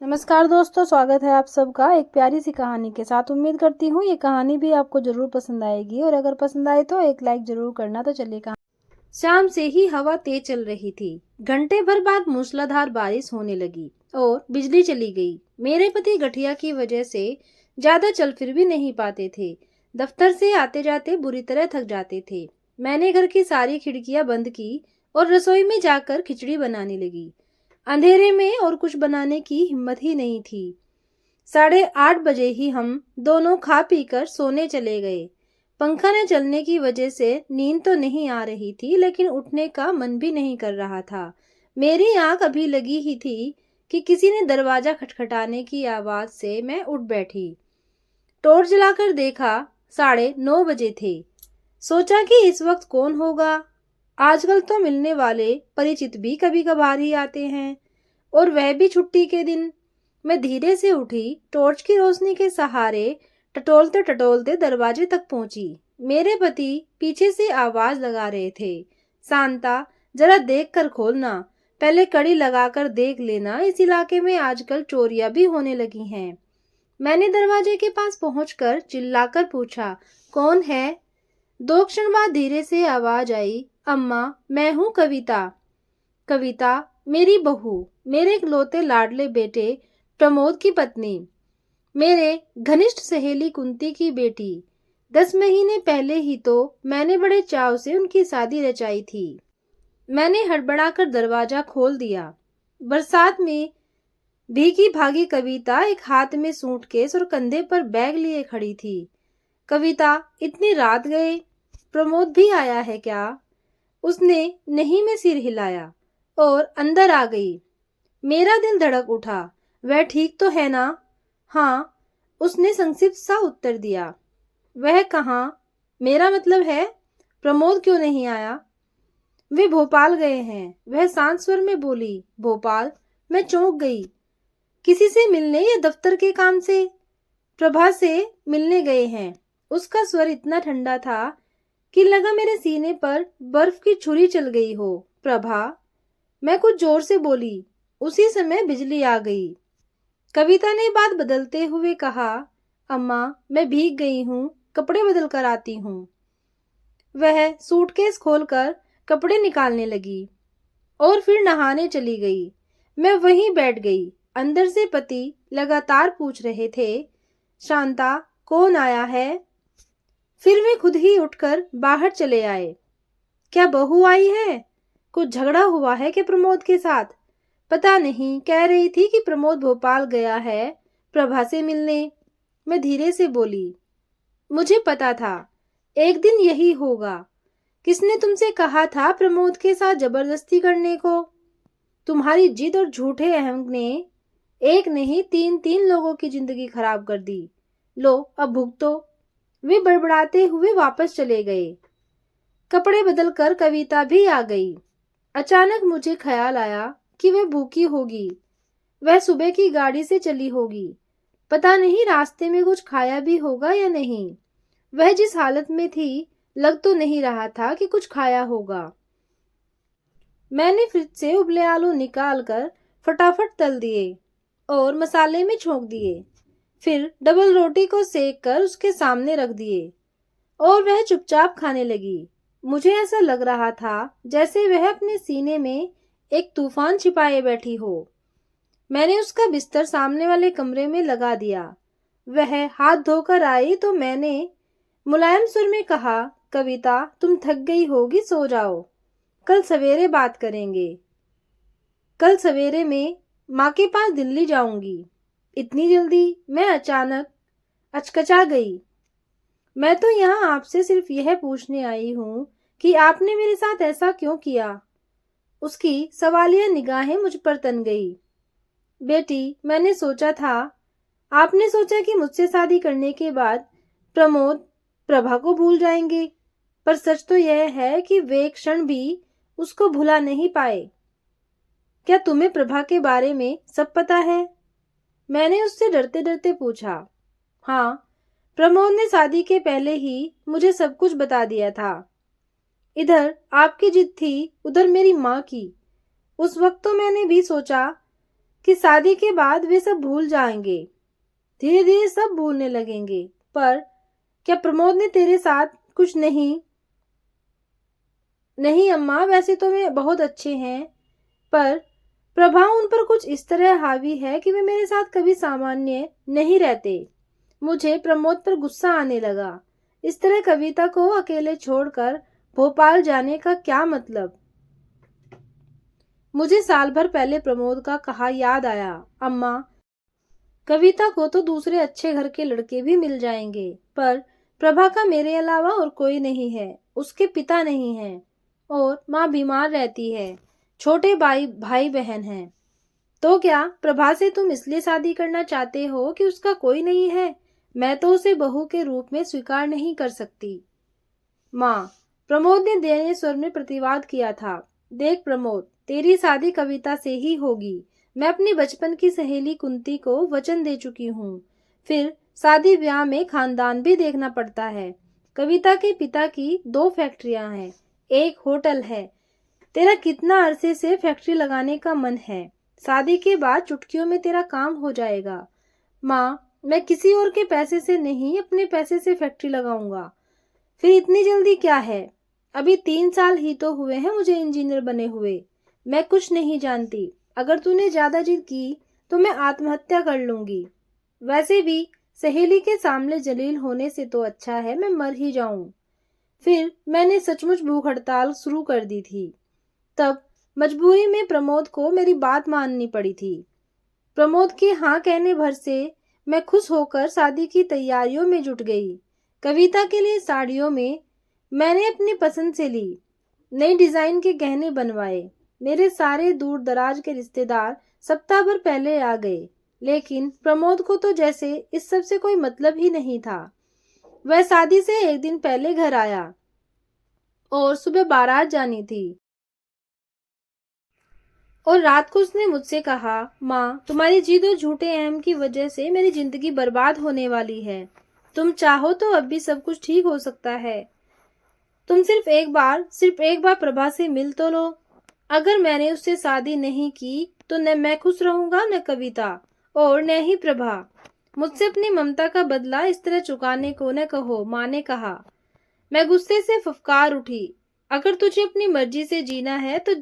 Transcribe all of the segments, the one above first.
नमस्कार दोस्तों, स्वागत है आप सबका एक प्यारी सी कहानी के साथ। उम्मीद करती हूँ ये कहानी भी आपको जरूर पसंद आएगी और अगर पसंद आए तो एक लाइक जरूर करना। तो चलिए शाम से ही हवा तेज चल रही थी। घंटे भर बाद मूसलाधार बारिश होने लगी और बिजली चली गई। मेरे पति गठिया की वजह से ज्यादा चल फिर भी नहीं पाते थे। दफ्तर से आते जाते बुरी तरह थक जाते थे। मैंने घर की सारी खिड़कियां बंद की और रसोई में जाकर खिचड़ी बनाने लगी। अंधेरे में और कुछ बनाने की हिम्मत ही नहीं थी। 8:30 बजे ही हम दोनों खा पी कर सोने चले गए। पंखा न चलने की वजह से नींद तो नहीं आ रही थी, लेकिन उठने का मन भी नहीं कर रहा था। मेरी आंख अभी लगी ही थी कि किसी ने दरवाजा खटखटाने की आवाज से मैं उठ बैठी। टॉर्च जलाकर देखा, 9:30 बजे थे। सोचा कि इस वक्त कौन होगा। आजकल तो मिलने वाले परिचित भी कभी कभार ही आते हैं, और वह भी छुट्टी के दिन। मैं धीरे से उठी, टॉर्च की रोशनी के सहारे टटोलते टटोलते दरवाजे तक पहुंची। मेरे पति पीछे से आवाज लगा रहे थे, शांता जरा देख कर खोलना, पहले कड़ी लगाकर देख लेना, इस इलाके में आजकल चोरियां भी होने लगी हैं। मैंने दरवाजे के पास पहुंचकर चिल्लाकर पूछा, कौन है? 2 क्षण बाद धीरे से आवाज आई, अम्मा, मैं हूँ कविता। कविता मेरी बहू, मेरे इकलौते लाडले बेटे प्रमोद की पत्नी, मेरे घनिष्ठ सहेली कुंती की बेटी। 10 महीने पहले ही तो मैंने बड़े चाव से उनकी शादी रचाई थी। मैंने हड़बड़ाकर दरवाजा खोल दिया। बरसात में भीगी भागी कविता एक हाथ में सूटकेस और कंधे पर बैग लिए खड़ी थी। कविता, इतनी रात गए, प्रमोद भी आया है क्या? उसने नहीं में सिर हिलाया और अंदर आ गई। मेरा दिल धड़क उठा। वह ठीक तो है ना? हाँ, उसने संक्षिप्त सा उत्तर दिया। वह कहाँ? मेरा मतलब है, प्रमोद क्यों नहीं आया? वे भोपाल गए हैं, वह शांत स्वर में बोली। भोपाल? मैं चौंक गई। किसी से मिलने या दफ्तर के काम से? प्रभा से मिलने गए हैं। उसका स्वर इतना ठंडा था कि लगा मेरे सीने पर बर्फ की छुरी चल गई हो। प्रभा? मैं कुछ जोर से बोली। उसी समय बिजली आ गई। कविता ने बात बदलते हुए कहा, अम्मा, मैं भीग गई हूँ, कपड़े बदल कर आती हूँ। वह सूटकेस खोलकर कपड़े निकालने लगी और फिर नहाने चली गई। मैं वहीं बैठ गई। अंदर से पति लगातार पूछ रहे थे, शांता, कौन आया है? फिर वे खुद ही उठकर बाहर चले आए। क्या बहू आई है? कुछ झगड़ा हुआ है क्या प्रमोद के साथ? पता नहीं, कह रही थी कि प्रमोद भोपाल गया है प्रभा से मिलने। मैं धीरे से बोली, मुझे पता था एक दिन यही होगा। किसने तुमसे कहा था प्रमोद के साथ जबरदस्ती करने को? तुम्हारी जिद और झूठे अहम ने एक नहीं 3 लोगों की जिंदगी खराब कर दी। लो, अब भुगतो। वे बड़बड़ाते हुए वापस चले गए। कपड़े बदलकर कविता भी आ गई। अचानक मुझे ख्याल आया कि वह भूखी होगी। वह सुबह की गाड़ी से चली होगी। पता नहीं रास्ते में कुछ खाया भी होगा या नहीं। वह जिस हालत में थी, लग तो नहीं रहा था कि कुछ खाया होगा। मैंने फ्रिज से उबले आलू निकालकर फटाफट तल दिए और मसाले में छोंक दिए। फिर डबल रोटी को सेक कर उसके सामने रख दिए और वह चुपचाप खाने लगी। मुझे ऐसा लग रहा था जैसे वह अपने सीने में एक तूफान छिपाए बैठी हो। मैंने उसका बिस्तर सामने वाले कमरे में लगा दिया। वह हाथ धोकर आई तो मैंने मुलायम सुर में कहा, कविता, तुम थक गई होगी, सो जाओ, कल सवेरे बात करेंगे। कल सवेरे मैं माँ के पास दिल्ली जाऊंगी। इतनी जल्दी? मैं अचानक अचकचा गई। मैं तो यहाँ आपसे सिर्फ यह पूछने आई हूँ कि आपने मेरे साथ ऐसा क्यों किया? उसकी सवालिया निगाहें मुझ पर तन गई। बेटी, मैंने सोचा था, आपने सोचा कि मुझसे शादी करने के बाद प्रमोद प्रभा को भूल जाएंगे, पर सच तो यह है कि वे एक क्षण भी उसको भुला नहीं पाए। क्या तुम्हें प्रभा के बारे में सब पता है? मैंने उससे डरते डरते पूछा। हाँ, प्रमोद ने शादी के पहले ही मुझे सब कुछ बता दिया था। इधर आपकी जिद थी, उधर मेरी माँ की। उस वक्त तो मैंने भी सोचा कि शादी के बाद वे सब भूल जाएंगे, धीरे धीरे सब भूलने लगेंगे। पर क्या प्रमोद ने तेरे साथ कुछ नहीं? नहीं अम्मा, वैसे तो वे बहुत अच्छे हैं, पर प्रभाव उन पर कुछ इस तरह हावी है कि वे मेरे साथ कभी सामान्य नहीं रहते। मुझे प्रमोद पर गुस्सा आने लगा। इस तरह कविता को अकेले छोड़कर भोपाल जाने का क्या मतलब? मुझे साल भर पहले प्रमोद का कहा याद आया, अम्मा, कविता को तो दूसरे अच्छे घर के लड़के भी मिल जाएंगे, पर प्रभा का मेरे अलावा और कोई नहीं है। उसके पिता नहीं है और माँ बीमार रहती है। छोटे भाई भाई बहन हैं। तो क्या प्रभा से तुम इसलिए शादी करना चाहते हो कि उसका कोई नहीं है? मैं तो उसे बहू के रूप में स्वीकार नहीं कर सकती। माँ, प्रमोद ने दयनीय स्वर में प्रतिवाद किया था। देख प्रमोद, तेरी शादी कविता से ही होगी। मैं अपनी बचपन की सहेली कुंती को वचन दे चुकी हूँ। फिर शादी ब्याह में खानदान भी देखना पड़ता है। कविता के पिता की 2 फैक्ट्रियां हैं, 1 होटल है। तेरा कितना अरसे से फैक्ट्री लगाने का मन है? शादी के बाद चुटकियों में तेरा काम हो जाएगा। माँ, मैं किसी और के पैसे से नहीं, अपने पैसे से फैक्ट्री लगाऊंगा। फिर इतनी जल्दी क्या है? अभी 3 साल ही तो हुए हैं मुझे इंजीनियर बने हुए। मैं कुछ नहीं जानती। अगर तूने ज्यादा जिद की तो मैं आत्महत्या कर लूंगी। वैसे भी सहेली के सामने जलील होने से तो अच्छा है मैं मर ही जाऊं। फिर मैंने सचमुच भूख हड़ताल शुरू कर दी थी। तब मजबूरी में प्रमोद को मेरी बात माननी पड़ी थी। प्रमोद के हाँ कहने भर से मैं खुश होकर शादी की तैयारियों में जुट गई। कविता के लिए साड़ियों में मैंने अपनी पसंद से ली, नई डिजाइन के गहने बनवाए। मेरे सारे दूर दराज के रिश्तेदार सप्ताह भर पहले आ गए, लेकिन प्रमोद को तो जैसे इस सब से कोई मतलब ही नहीं था। वह शादी से 1 दिन पहले घर आया और सुबह बारात जानी थी और रात को उसने मुझसे कहा, माँ, तुम्हारी जिद और झूठे अहम की वजह से मेरी जिंदगी बर्बाद होने वाली है। तुम चाहो तो अब भी सब कुछ ठीक हो सकता है। तुम सिर्फ एक बार प्रभा से मिल तो लो। अगर मैंने उससे शादी नहीं की तो न मैं खुश रहूंगा, न कविता, और न ही प्रभा। मुझसे अपनी ममता का बदला इस तरह चुकाने को न कहो, माँ ने कहा। मैं गुस्से से फुफकार उठी। अगर तुझे अपनी मर्जी से जीना है तो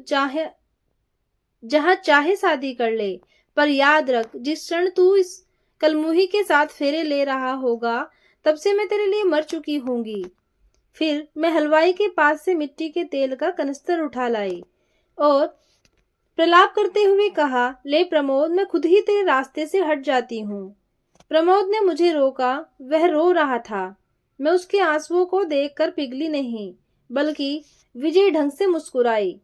जहाँ चाहे शादी कर ले, पर याद रख, जिस क्षण तू इस कलमुही के साथ फेरे ले रहा होगा तब से मैं तेरे लिए मर चुकी होंगी। फिर मैं हलवाई के पास से मिट्टी के तेल का कनस्तर उठा लाई और प्रलाप करते हुए कहा, ले प्रमोद, मैं खुद ही तेरे रास्ते से हट जाती हूँ। प्रमोद ने मुझे रोका। वह रो रहा था। मैं उसके आंसुओं को देखकर पिघली नहीं, बल्कि विजय ढंग से मुस्कुराई।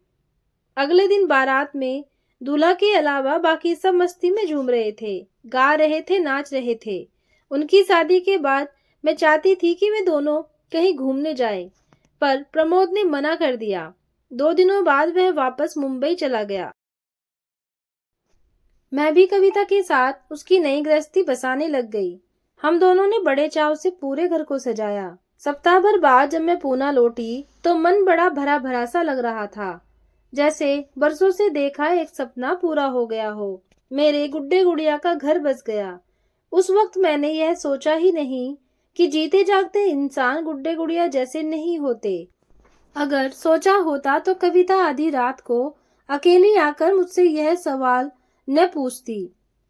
अगले दिन बारात में दूल्हा के अलावा बाकी सब मस्ती में झूम रहे थे, गा रहे थे, नाच रहे थे। उनकी शादी के बाद मैं चाहती थी कि वे दोनों कहीं घूमने जाएं, पर प्रमोद ने मना कर दिया। 2 दिनों बाद वह वापस मुंबई चला गया। मैं भी कविता के साथ उसकी नई गृहस्थी बसाने लग गई। हम दोनों ने बड़े चाव से पूरे घर को सजाया। सप्ताह भर बाद जब मैं पूना लौटी तो मन बड़ा भरा भरा सा लग रहा था, जैसे बरसों से देखा एक सपना पूरा हो गया हो। मेरे गुड्डे गुड़िया का घर बस गया। उस वक्त मैंने यह सोचा ही नहीं कि जीते जागते इंसान गुड्डे गुड़िया जैसे नहीं होते। अगर सोचा होता तो कविता आधी रात को अकेली आकर मुझसे यह सवाल न पूछती।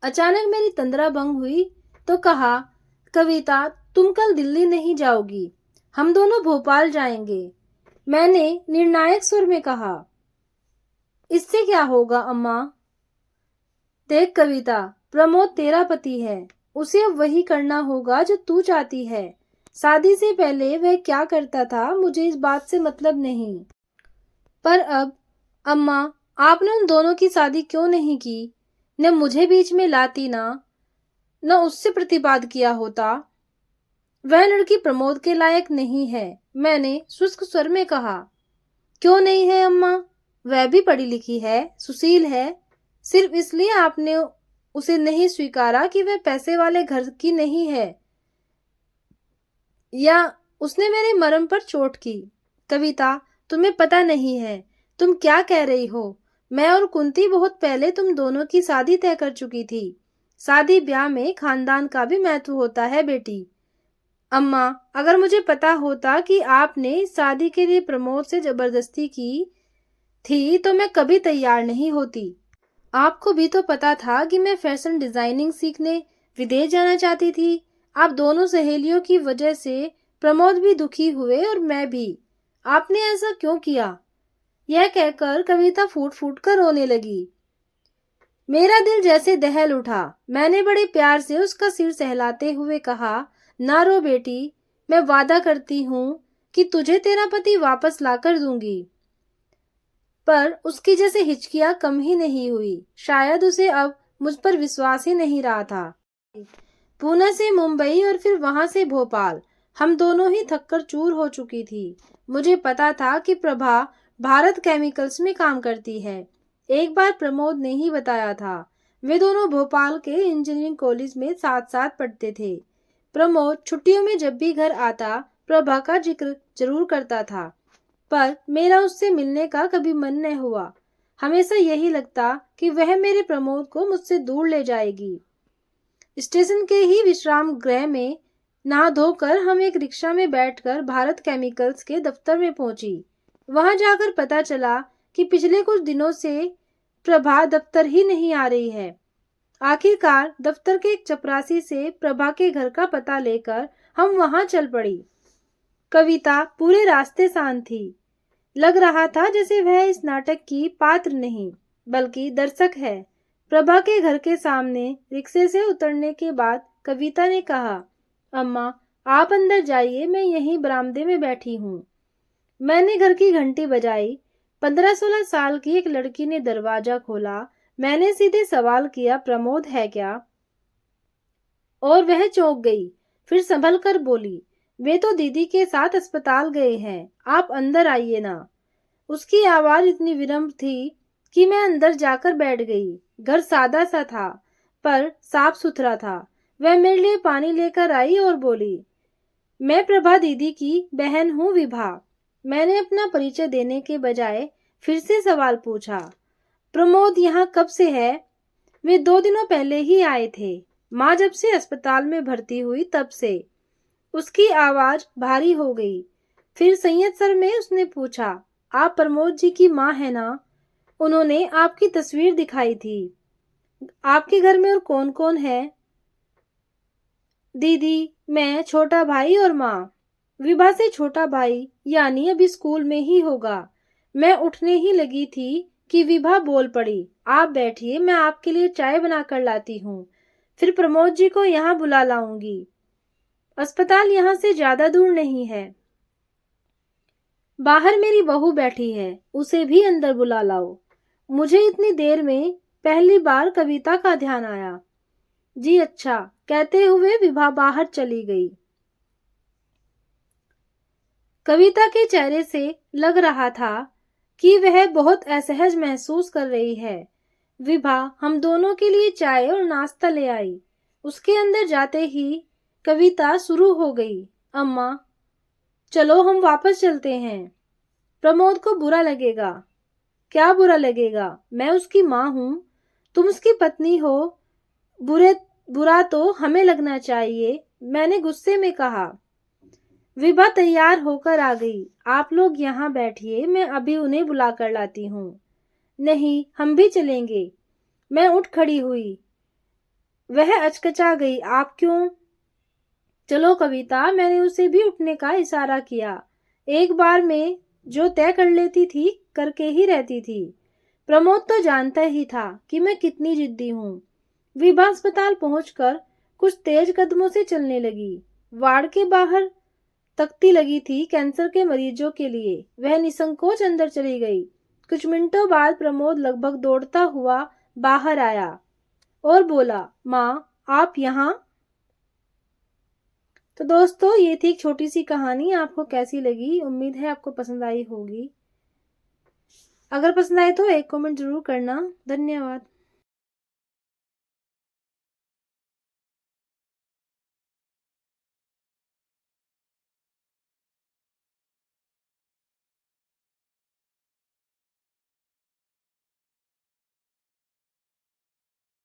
अचानक मेरी तंद्रा भंग हुई तो कहा, कविता, तुम कल दिल्ली नहीं जाओगी, हम दोनों भोपाल जाएंगे। मैंने निर्णायक स्वर में कहा, इससे क्या होगा अम्मा? देख कविता, प्रमोद तेरा पति है, उसे अब वही करना होगा जो तू चाहती है। शादी से पहले वह क्या करता था मुझे इस बात से मतलब नहीं, पर अब अम्मा, आपने उन दोनों की शादी क्यों नहीं की? न मुझे बीच में लाती, न उससे प्रतिवाद किया होता। वह लड़की प्रमोद के लायक नहीं है, मैंने शुष्क स्वर में कहा। क्यों नहीं है अम्मा? वह भी पढ़ी लिखी है, सुशील है। सिर्फ इसलिए आपने उसे नहीं स्वीकारा कि वह पैसे वाले घर की नहीं है, या उसने मेरे मर्म पर चोट की। कविता, तुम्हें पता नहीं है तुम क्या कह रही हो। मैं और कुंती बहुत पहले तुम दोनों की शादी तय कर चुकी थी। शादी ब्याह में खानदान का भी महत्व होता है बेटी। अम्मा, अगर मुझे पता होता कि आपने शादी के लिए प्रमोद से जबरदस्ती की थी तो मैं कभी तैयार नहीं होती। आपको भी तो पता था कि मैं फैशन डिजाइनिंग सीखने विदेश जाना चाहती थी। आप दोनों सहेलियों की वजह से प्रमोद भी दुखी हुए और मैं भी। आपने ऐसा क्यों किया? यह कहकर कविता फूट फूट कर रोने लगी। मेरा दिल जैसे दहल उठा। मैंने बड़े प्यार से उसका सिर सहलाते हुए कहा, ना रो बेटी, मैं वादा करती हूँ कि तुझे तेरा पति वापस लाकर दूंगी। पर उसकी जैसे हिचकियां कम ही नहीं हुई। शायद उसे अब मुझ पर विश्वास ही नहीं रहा था। पुणे से मुंबई और फिर वहां से भोपाल, हम दोनों ही थककर चूर हो चुकी थी। मुझे पता था कि प्रभा भारत केमिकल्स में काम करती है। एक बार प्रमोद ने ही बताया था। वे दोनों भोपाल के इंजीनियरिंग कॉलेज में साथ साथ पढ़ते थे। प्रमोद छुट्टियों में जब भी घर आता प्रभा का जिक्र जरूर करता था, पर मेरा उससे मिलने का कभी मन न हुआ। हमेशा यही लगता कि वह मेरे प्रमोद को मुझसे दूर ले जाएगी। स्टेशन के ही विश्राम गृह में नहा धोकर हम एक रिक्शा में बैठकर भारत केमिकल्स के दफ्तर में पहुंची। वहां जाकर पता चला कि पिछले कुछ दिनों से प्रभा दफ्तर ही नहीं आ रही है। आखिरकार दफ्तर के एक चपरासी से प्रभा के घर का पता लेकर हम वहां चल पड़ी। कविता पूरे रास्ते शांत थी। लग रहा था जैसे वह इस नाटक की पात्र नहीं बल्कि दर्शक है। प्रभा के घर के सामने रिक्शे से उतरने के बाद कविता ने कहा, अम्मा, आप अंदर जाइए, मैं यहीं बरामदे में बैठी हूँ। मैंने घर की घंटी बजाई। 15-16 साल की एक लड़की ने दरवाजा खोला। मैंने सीधे सवाल किया, प्रमोद है क्या? और वह चौंक गई। फिर संभल कर बोली, वे तो दीदी के साथ अस्पताल गए हैं, आप अंदर आइए ना। उसकी आवाज इतनी विनम्र थी कि मैं अंदर जाकर बैठ गई। घर सादा सा था पर साफ सुथरा था। वह मेरे लिए पानी लेकर आई और बोली, मैं प्रभा दीदी की बहन हूँ, विभा। मैंने अपना परिचय देने के बजाय फिर से सवाल पूछा, प्रमोद यहाँ कब से है? वे 2 दिनों पहले ही आए थे। माँ जब से अस्पताल में भर्ती हुई तब से। उसकी आवाज भारी हो गई। फिर संयत स्वर में उसने पूछा, आप प्रमोद जी की माँ है ना? उन्होंने आपकी तस्वीर दिखाई थी। आपके घर में और कौन कौन है? दीदी, मैं, छोटा भाई और माँ। विभा से छोटा भाई यानी अभी स्कूल में ही होगा। मैं उठने ही लगी थी कि विभा बोल पड़ी, आप बैठिए, मैं आपके लिए चाय बनाकर लाती हूँ। फिर प्रमोद जी को यहाँ बुला लाऊंगी। अस्पताल यहाँ से ज्यादा दूर नहीं है। बाहर मेरी बहू बैठी है, उसे भी अंदर बुला लाओ। मुझे इतनी देर में पहली बार कविता का ध्यान आया। जी अच्छा, कहते हुए विभा बाहर चली गई। कविता के चेहरे से लग रहा था कि वह बहुत असहज महसूस कर रही है। विभा हम दोनों के लिए चाय और नाश्ता ले आई। उसके अंदर जाते ही कविता शुरू हो गई, अम्मा, चलो हम वापस चलते हैं। प्रमोद को बुरा लगेगा। क्या बुरा लगेगा? मैं उसकी माँ हूँ, तुम उसकी पत्नी हो। बुरा तो हमें लगना चाहिए, मैंने गुस्से में कहा। विभा तैयार होकर आ गई। आप लोग यहाँ बैठिए, मैं अभी उन्हें बुला कर लाती हूँ। नहीं, हम भी चलेंगे। मैं उठ खड़ी हुई। वह अचकचा गई, आप क्यों? चलो कविता, मैंने उसे भी उठने का इशारा किया। एक बार में जो तय कर लेती थी करके ही रहती थी। प्रमोद तो जानता ही था कि मैं कितनी जिद्दी हूँ। विभा अस्पताल पहुंचकर कुछ तेज कदमों से चलने लगी। वार्ड के बाहर तख्ती लगी थी कैंसर के मरीजों के लिए। वह निसंकोच अंदर चली गई। कुछ मिनटों बाद प्रमोद लगभग दौड़ता हुआ बाहर आया और बोला, माँ, आप यहाँ? तो दोस्तों, ये थी एक छोटी सी कहानी। आपको कैसी लगी? उम्मीद है आपको पसंद आई होगी। अगर पसंद आए तो एक कमेंट जरूर करना। धन्यवाद।